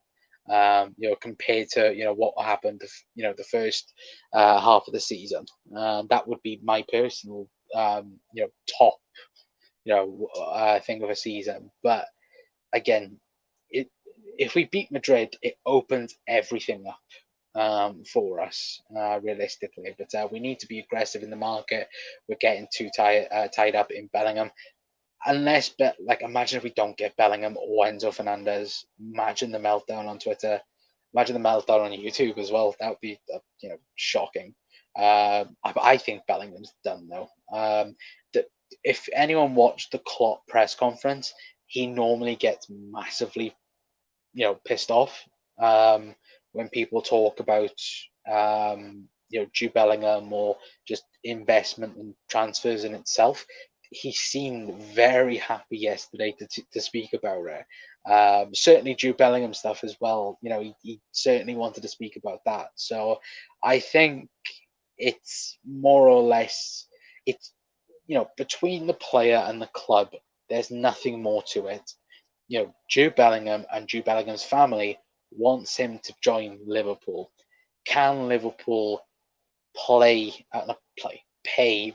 Compared to what happened, the first half of the season. That would be my personal, top, thing of a season. But again, it if we beat Madrid, it opens everything up for us, realistically. But we need to be aggressive in the market. We're getting too tied up in Bellingham. Unless, imagine if we don't get Bellingham or Enzo Fernandez. Imagine the meltdown on Twitter. Imagine the meltdown on YouTube as well. That would be, shocking. I think Bellingham's done though. If anyone watched the Klopp press conference, he normally gets massively, pissed off when people talk about, Jude Bellingham or just investment and transfers in itself. He seemed very happy yesterday to speak about it. Certainly Jude Bellingham stuff as well. He certainly wanted to speak about that. So I think it's more or less, it's, between the player and the club, there's nothing more to it. Jude Bellingham and Jude Bellingham's family wants him to join Liverpool. Can Liverpool pay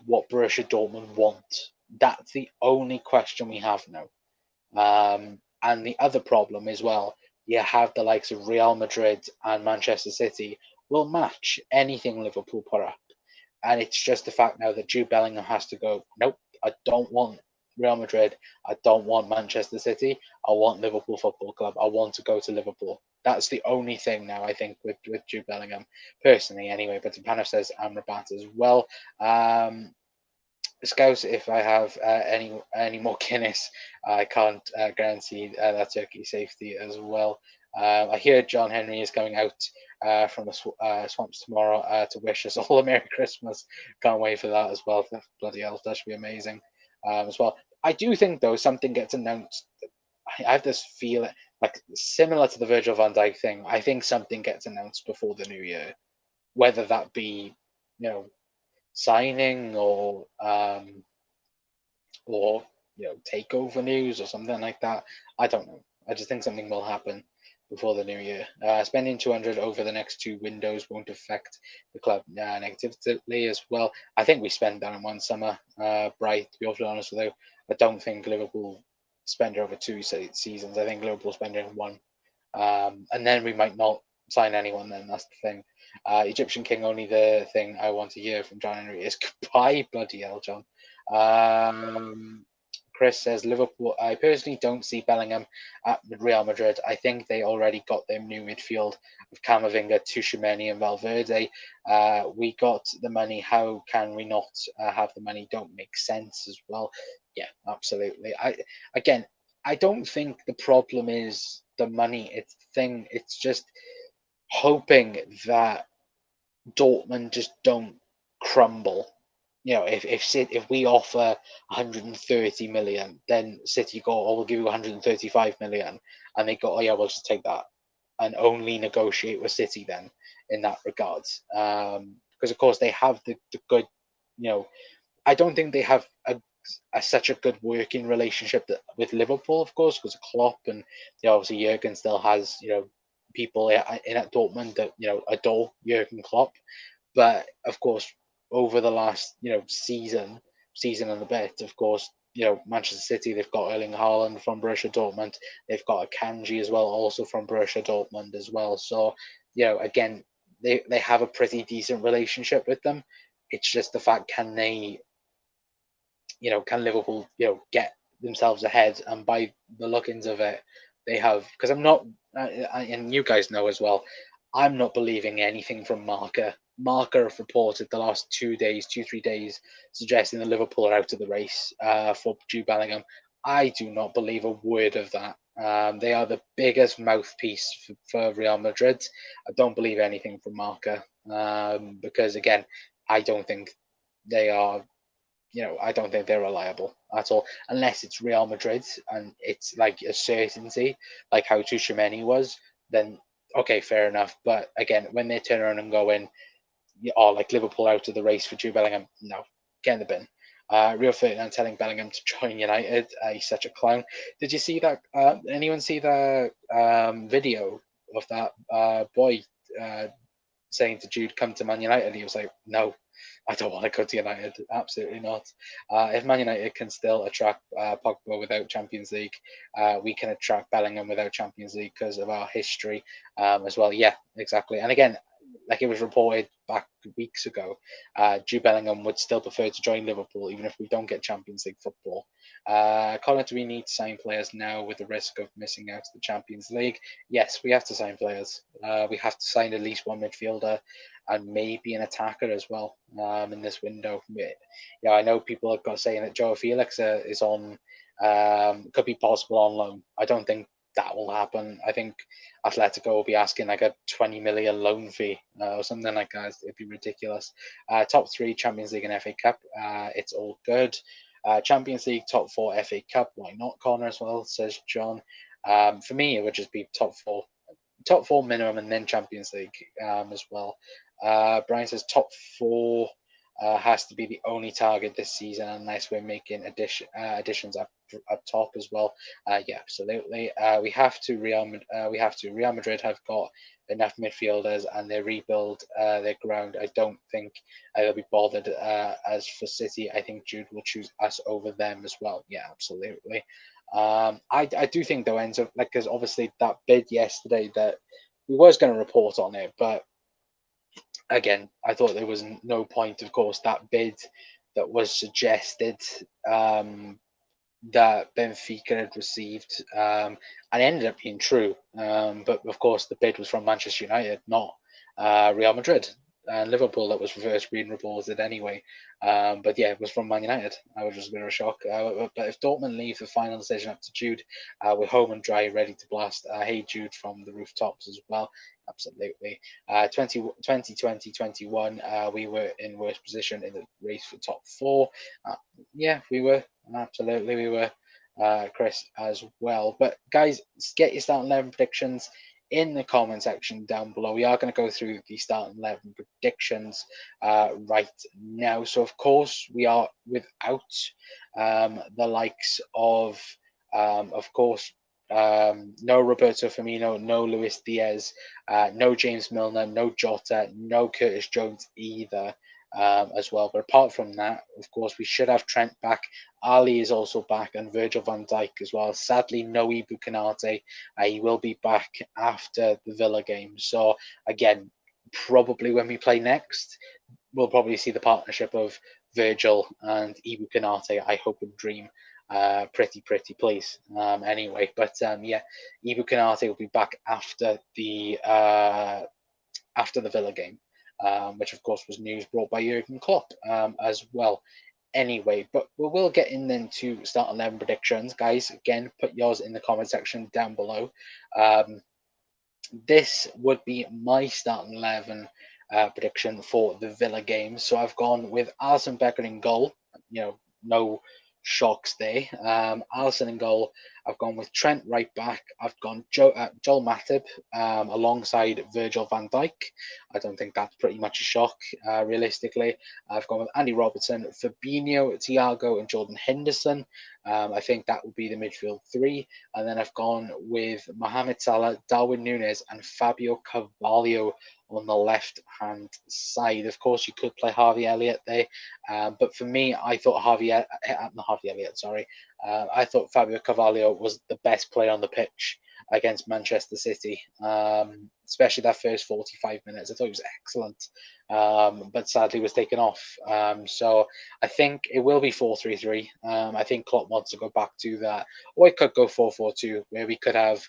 what Borussia Dortmund want? That's the only question we have now. And the other problem as well, you have the likes of Real Madrid and Manchester City will match anything Liverpool put up. And it's just the fact now that Jude Bellingham has to go, nope, I don't want Real Madrid. I don't want Manchester City. I want Liverpool Football Club. I want to go to Liverpool. That's the only thing now, I think, with Jude Bellingham, personally, anyway. But Tapanov says Amrabat as well. Scouts, if I have any more Guinness, I can't guarantee that Turkey safety as well. I hear John Henry is going out from the swamps tomorrow to wish us all a Merry Christmas. Can't wait for that as well. Bloody hell, that should be amazing as well. I do think, though, something gets announced. I have this feeling, like similar to the Virgil van Dijk thing. I think something gets announced before the new year, whether that be, signing or takeover news or something like that. I don't know. I just think something will happen before the new year. Spending 200 over the next two windows won't affect the club negatively as well. I think we spend that in one summer. Bright, to be awfully honest with you, I don't think Liverpool spend over two seasons. I think Liverpool spend it in one, and then we might not sign anyone. Then that's the thing. Egyptian King, only the thing I want to hear from John Henry is goodbye. Bloody hell, John. Chris says Liverpool. I personally don't see Bellingham at Real Madrid. I think they already got their new midfield of Camavinga, Tchouaméni, and Valverde. We got the money. How can we not have the money? Don't make sense as well. Yeah, absolutely. I don't think the problem is the money. It's the thing. It's just hoping that Dortmund just don't crumble. If we offer 130 million, then City go, oh, we'll give you 135 million, and they go, oh yeah, we'll just take that, and only negotiate with City then in that regard. Because of course they have the good, I don't think they have such a good working relationship with Liverpool, of course, because of Klopp and obviously Jurgen still has people in at Dortmund that adore Jurgen Klopp, but of course over the last season and a bit, of course Manchester City, they've got Erling Haaland from Borussia Dortmund, they've got a Kanji as well, also from Borussia Dortmund as well. So again, they have a pretty decent relationship with them. It's just the fact, can Liverpool get themselves ahead? And by the lookings of it, they have, because I'm not, and you guys know as well, I'm not believing anything from Marca. Marca have reported the last 3 days, suggesting that Liverpool are out of the race for Jude Bellingham. I do not believe a word of that. They are the biggest mouthpiece for Real Madrid. I don't believe anything from Marca because, again, I don't think they are. I don't think they're reliable at all, unless it's Real Madrid and it's like a certainty, like how Tchouaméni was. Then okay, fair enough. But again, when they turn around and go in, like Liverpool out of the race for Jude Bellingham, no, get in the bin. Rio Ferdinand telling Bellingham to join United. He's such a clown. Did you see that? Anyone see the video of that boy uh, saying to Jude, "Come to Man United"? He was like, "No, I don't want to go to United. Absolutely not. If Man United can still attract Pogba without Champions League, we can attract Bellingham without Champions League because of our history as well." Yeah, exactly. And again, like it was reported back weeks ago, Jude Bellingham would still prefer to join Liverpool even if we don't get Champions League football. Colin, do we need to sign players now with the risk of missing out to the Champions League? Yes, we have to sign players. We have to sign at least one midfielder and maybe an attacker as well in this window. Yeah, I know people have got saying that Joe Felix is on, could be possible on loan. I don't think that will happen. I think Atletico will be asking like a 20 million loan fee or something like that. It'd be ridiculous. Top three, Champions League and FA Cup. It's all good. Champions League, top four, FA Cup. Why not, Connor, as well, says John. For me, it would just be top four minimum, and then Champions League as well. Brian says top four has to be the only target this season unless we're making additions up top as well. Yeah, absolutely. We have to. Real Madrid have got enough midfielders, and they rebuild their ground. I don't think they'll be bothered. As for City, I think Jude will choose us over them as well. Yeah, absolutely. I do think though, Enzo, like, because obviously that bid yesterday that we was going to report on it, but again, I thought there was no point. Of course, that bid that was suggested that Benfica had received, and ended up being true. But of course, the bid was from Manchester United, not Real Madrid and Liverpool. That was first being reported anyway. But yeah, it was from Man United, which was a bit of a shock. But if Dortmund leave the final decision up to Jude, we're home and dry, ready to blast. Hey Jude from the rooftops as well. Absolutely. 2021, we were in worst position in the race for top four. Yeah, we were. Absolutely, we were, Chris, as well. But guys, get your starting 11 predictions in the comment section down below. We are going to go through the starting 11 predictions right now. So, of course, we are without the likes of course, no Roberto Firmino, no Luis Diaz, no James Milner, no Jota, no Curtis Jones either. As well. But apart from that, of course, we should have Trent back. Ali is also back, and Virgil van Dijk as well. Sadly, no Ibu Kanate. He will be back after the Villa game. So again, probably when we play next, we'll probably see the partnership of Virgil and Ibu Kanate. I hope and dream. Pretty please. Anyway, but yeah, Ibu Kanate will be back after the Villa game, which of course was news brought by Jurgen Klopp as well. Anyway, but we will get in then to start 11 predictions, guys. Again, put yours in the comment section down below. This would be my starting 11 prediction for the Villa game. So I've gone with Alisson Becker in goal. No shocks there. Alisson in goal. I've gone with Trent right back. I've gone Joel Matip alongside Virgil van Dijk. I don't think that's pretty much a shock, realistically. I've gone with Andy Robertson, Fabinho, Thiago, and Jordan Henderson. I think that would be the midfield three. And then I've gone with Mohamed Salah, Darwin Núñez, and Fabio Carvalho on the left-hand side. Of course, you could play Harvey Elliott there. But for me, I thought I thought Fabio Carvalho was the best player on the pitch against Manchester City, especially that first 45 minutes. I thought he was excellent, but sadly was taken off. So I think it will be 4-3-3. I think Klopp wants to go back to that, or it could go 4-4-2, where we could have,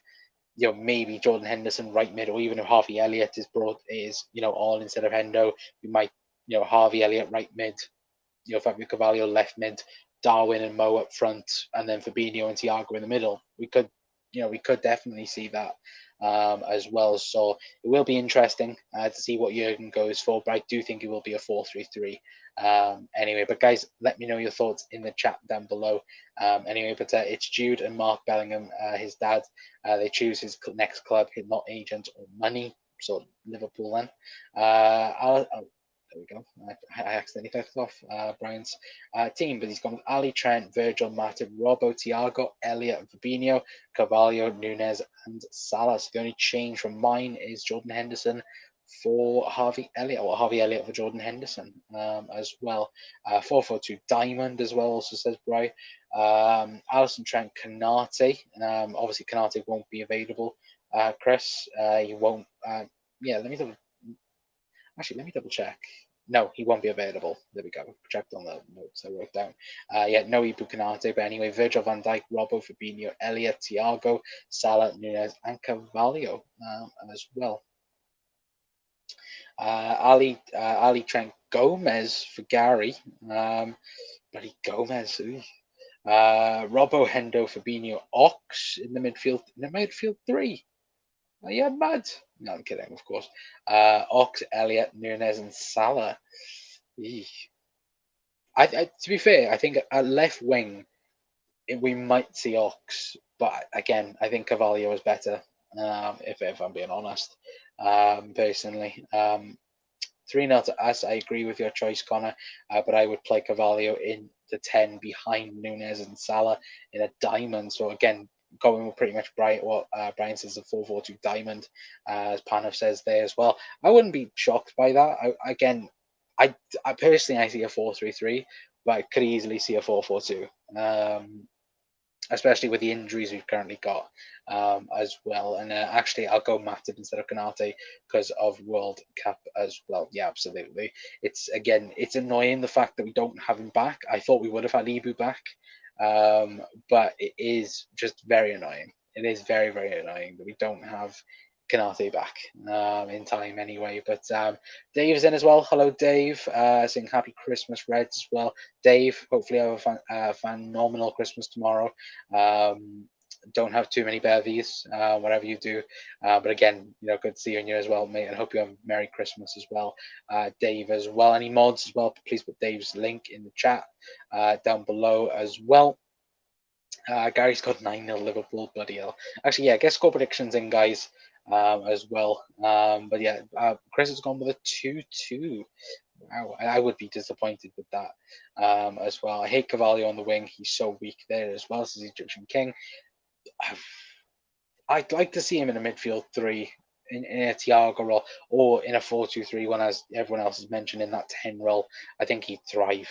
maybe Jordan Henderson right mid, or even if Harvey Elliott is all instead of Hendo, we might, Harvey Elliott right mid, Fabio Carvalho left mid, Darwin and Mo up front, and then Fabinho and Thiago in the middle. We could we could definitely see that as well. So it will be interesting to see what Jurgen goes for, but I do think it will be a 4-3-3. Anyway, but guys, let me know your thoughts in the chat down below. Anyway, but it's Jude and Mark Bellingham, his dad. They choose his next club, not agent or money. So Liverpool then. There we go. I accidentally clicked off Brian's team, but he's gone with Ali, Trent, Virgil, Matip, Robbo, Thiago, Elliot, Fabinho, Carvalho, Nunez, and Salah. So the only change from mine is Jordan Henderson for Harvey Elliott, or Harvey Elliott for Jordan Henderson as well. 4-4-2 Diamond as well, also says Brian. Alisson, Trent, Kanate. Obviously, Kanate won't be available. Chris, he won't. Yeah, let me double check. No, he won't be available. There we go. Checked on the notes I wrote down. Yeah, no Ibu Kanate, but anyway, Virgil van Dijk, Robbo, Fabinho, Elliot, Thiago, Salah, Nunez, and Carvalho as well. Ali Trent, Gomez for Gary. Bloody Gomez. Robbo, Hendo, Fabinho, Ox in the midfield three. Are you mad? No, I'm kidding, of course. Ox, Elliot, Nunez, and Salah. To be fair, I think at left wing, we might see Ox, but again, I think Carvalho is better, if I'm being honest, personally. 3-0 to us. I agree with your choice, Connor, but I would play Carvalho in the 10 behind Nunez and Salah in a diamond. So again, going with pretty much what Brian says, a 4-4-2 diamond, as Panav says there as well. I wouldn't be shocked by that. I personally, I see a 4-3-3, but I could easily see a 4-4-2. Especially with the injuries we've currently got as well. And actually, I'll go Matip instead of Kanate because of World Cup as well. Yeah, absolutely. It's annoying the fact that we don't have him back. I thought we would have had Ibu back, but it is just very annoying. It is very, very annoying that we don't have Kanate back in time anyway. But Dave's in as well. Hello, Dave. Saying happy Christmas, Reds as well. Dave, hopefully have a phenomenal Christmas tomorrow. Don't have too many bevies, whatever you do. But again, good to see you in here as well, mate. And hope you have a Merry Christmas as well, Dave as well. Any mods as well, please put Dave's link in the chat down below as well. Gary's got 9-0 Liverpool, bloody hell. Actually, yeah, get score predictions in, guys, as well. But yeah, Chris has gone with a 2-2. Wow, I would be disappointed with that as well. I hate Carvalho on the wing. He's so weak there as well, says Egyptian King. I'd like to see him in a midfield three, in a Thiago role, or in a 4-2-3-1, as everyone else has mentioned, in that 10 role. I think he'd thrive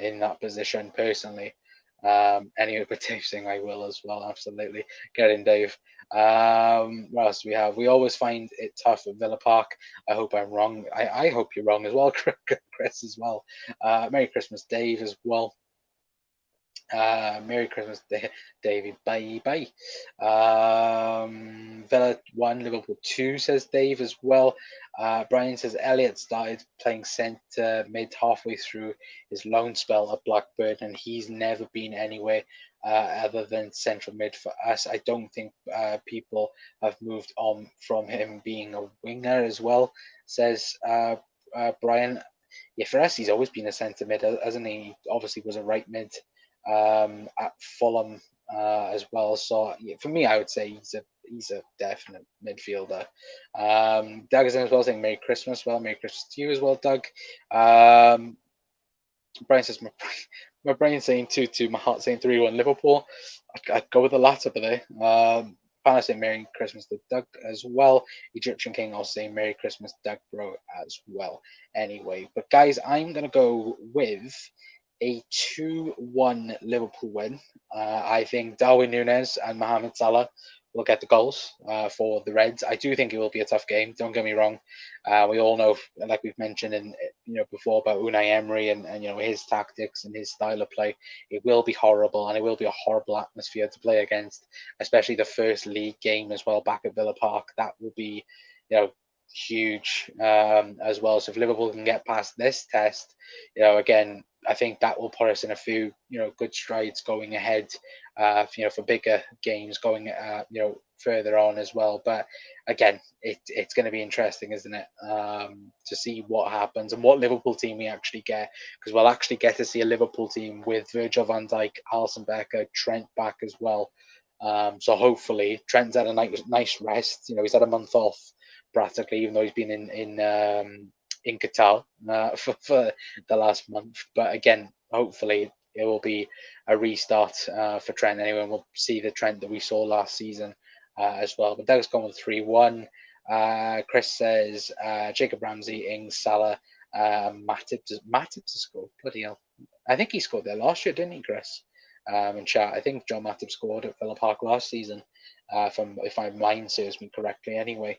in that position, personally. Anyway, but Dave saying I will as well, absolutely. Get in, Dave. What else do we have? We always find it tough at Villa Park. I hope I'm wrong. I hope you're wrong as well, Chris as well. Merry Christmas, Dave, as well. Merry Christmas, David. Bye bye. Villa 1, Liverpool 2, says Dave as well. Brian says Elliot started playing centre mid halfway through his loan spell at Blackburn, and he's never been anywhere other than central mid for us. I don't think people have moved on from him being a winger as well, says Brian. Yeah, for us, he's always been a centre mid, hasn't he? He obviously was a right mid at Fulham as well. So yeah, for me, I would say he's a definite midfielder. Doug is in as well, saying Merry Christmas. Well, Merry Christmas to you as well, Doug. Brian says my brain's saying 2-2, my heart's saying 3-1 Liverpool. I'd go with the latter, but Panna saying Merry Christmas to Doug as well. Egyptian King also saying Merry Christmas, Doug bro, as well. Anyway, but guys, I'm gonna go with a 2-1 Liverpool win. I think Darwin Núñez and Mohamed Salah will get the goals for the Reds. I do think it will be a tough game. Don't get me wrong. We all know, like we've mentioned in before, about Unai Emery and his tactics and his style of play. It will be horrible, and it will be a horrible atmosphere to play against, especially the first league game as well back at Villa Park. That will be huge as well. So if Liverpool can get past this test, again, I think that will put us in a few, good strides going ahead, for bigger games going, further on as well. But again, it's going to be interesting, isn't it, to see what happens and what Liverpool team we actually get, because we'll actually get to see a Liverpool team with Virgil van Dijk, Alisson Becker, Trent back as well. So hopefully Trent's had a nice rest. He's had a month off practically, even though he's been in Qatar for the last month. But again, hopefully it will be a restart for Trent anyway, and we'll see the Trent that we saw last season as well. But Doug's gone with 3-1. Chris says Jacob Ramsey, Ings, Salah, Matip to score. Bloody hell. I think he scored there last year, didn't he, Chris? In chat, I think John Matip scored at Villa Park last season, if my mind serves me correctly. Anyway,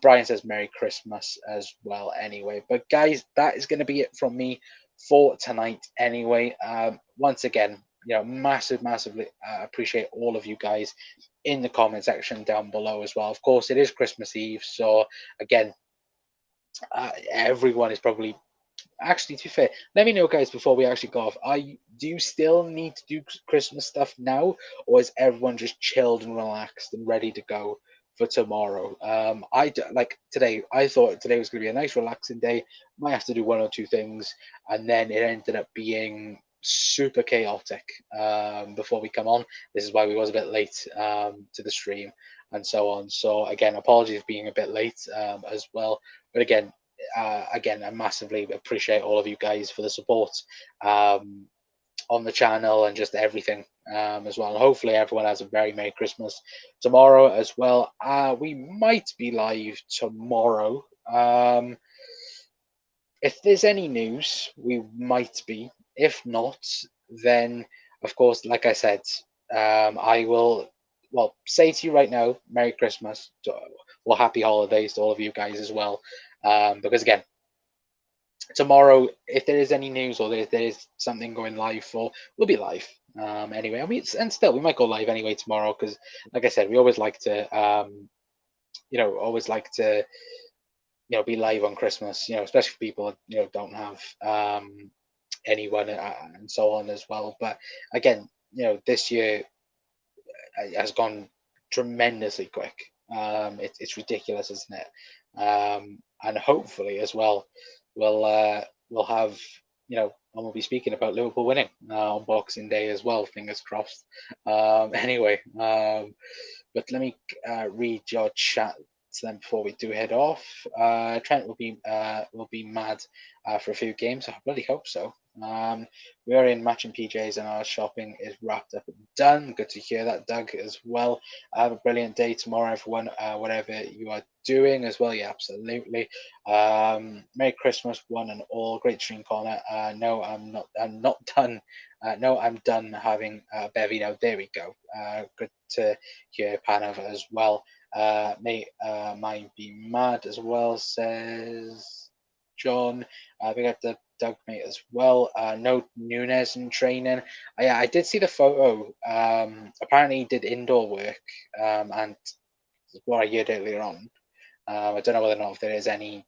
Brian says Merry Christmas as well. Anyway, but guys, that is going to be it from me for tonight. Anyway, once again, massively appreciate all of you guys in the comment section down below as well. Of course, it is Christmas Eve, so again, everyone is probably. Actually, to be fair, let me know, guys, before we actually go off. Do you still need to do Christmas stuff now, or is everyone just chilled and relaxed and ready to go for tomorrow? Like today. I thought today was going to be a nice, relaxing day. Might have to do one or two things, and then it ended up being super chaotic before we come on. This is why we was a bit late to the stream and so on. So again, apologies for being a bit late as well. But again, I massively appreciate all of you guys for the support on the channel and just everything as well. And hopefully everyone has a very Merry Christmas tomorrow as well. We might be live tomorrow. If there's any news, we might be. If not, then of course, like I said, I will say to you right now, Merry Christmas, or Happy Holidays to all of you guys as well. Because again, tomorrow, if there is any news or there is something going live for, we'll be live anyway. And still, we might go live anyway tomorrow because, like I said, we always like to, be live on Christmas. Especially for people don't have anyone and so on as well. But again, this year has gone tremendously quick. It's ridiculous, isn't it? And hopefully as well, we'll have and we'll be speaking about Liverpool winning on Boxing Day as well. Fingers crossed. Anyway, but let me read your chat to them before we do head off. Trent will be mad for a few games. I really hope so. We are in matching PJs and our shopping is wrapped up and done. Good to hear that, Doug, as well. Have a brilliant day tomorrow, everyone. Whatever you are doing as well. Yeah, absolutely. Merry Christmas, one and all. Great stream, Connor. No, I'm not done. No, I'm done having bevy now. There we go. Good to hear, Panav, as well. May mine be mad as well, says John. We got the Doug mate as well. No Nunes in training. Yeah, I did see the photo. Apparently he did indoor work, and what I heard earlier on. I don't know whether or not if there is anything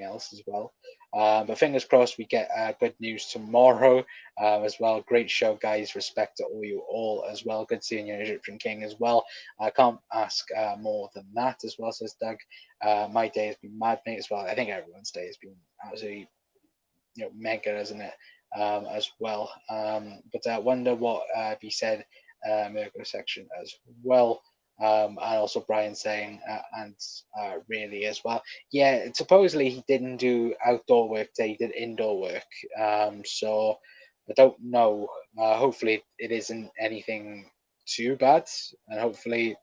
else as well. But fingers crossed we get good news tomorrow as well. Great show, guys. Respect to all you all as well. Good seeing you, Egyptian King, as well. I can't ask more than that as well, says Doug. My day has been mad, mate, as well. I think everyone's day has been absolutely mega, isn't it? As well. But I wonder what he said Mergo section as well. And also Brian saying, and really as well. Yeah, supposedly he didn't do outdoor work today, he did indoor work. So I don't know. Hopefully it isn't anything too bad. And hopefully,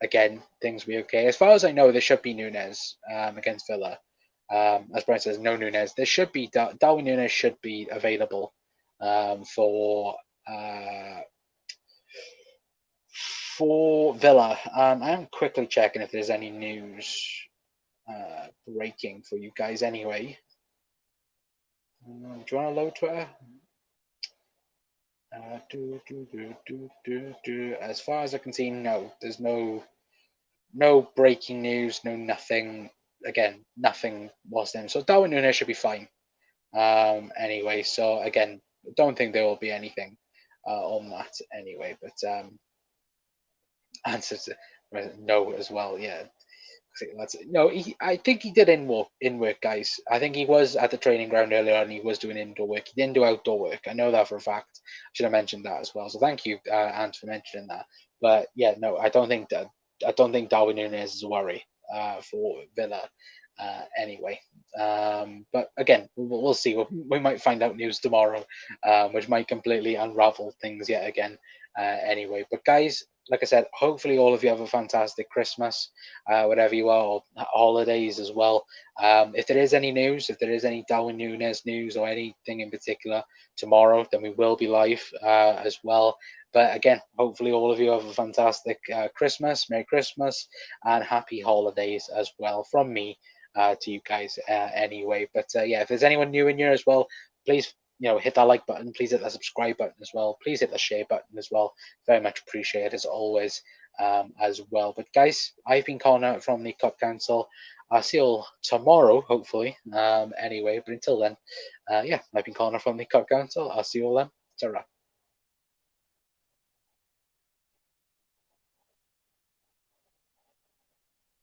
again, things will be okay. As far as I know, there should be Nunes against Villa. As Brian says, no Nunes. There should be Darwin Nunes should be available for Villa. I am quickly checking if there's any news breaking for you guys. Anyway, do you want to load Twitter? As far as I can see, no. There's no breaking news. No nothing. Again, nothing was in. So Darwin Nunes should be fine. Anyway, so again, don't think there will be anything on that anyway. But answer to no as well. Yeah, that's no. I think he did in work, guys. I think he was at the training ground earlier and he was doing indoor work. He didn't do outdoor work. I know that for a fact. I should have mentioned that as well. So thank you, Ant, for mentioning that. But yeah, no, I don't think that. I don't think Darwin Núñez is a worry for Villa. Anyway, but again, we'll see. We might find out news tomorrow, which might completely unravel things yet again. Anyway, but guys, like I said, hopefully all of you have a fantastic Christmas, whatever you are, or holidays as well. If there is any news, if there is any Darwin Núñez news or anything in particular tomorrow, then we will be live as well. But again, hopefully all of you have a fantastic Christmas, Merry Christmas, and happy holidays as well from me to you guys anyway. But yeah, if there's anyone new in here as well, please hit that like button. Please hit that subscribe button as well. Please hit the share button as well. Very much appreciated as always as well. But guys, I've been Connor from the Cup Council. I'll see you all tomorrow, hopefully. Anyway, but until then, yeah, I've been Connor from the Cup Council. I'll see you all then. Ta-ra.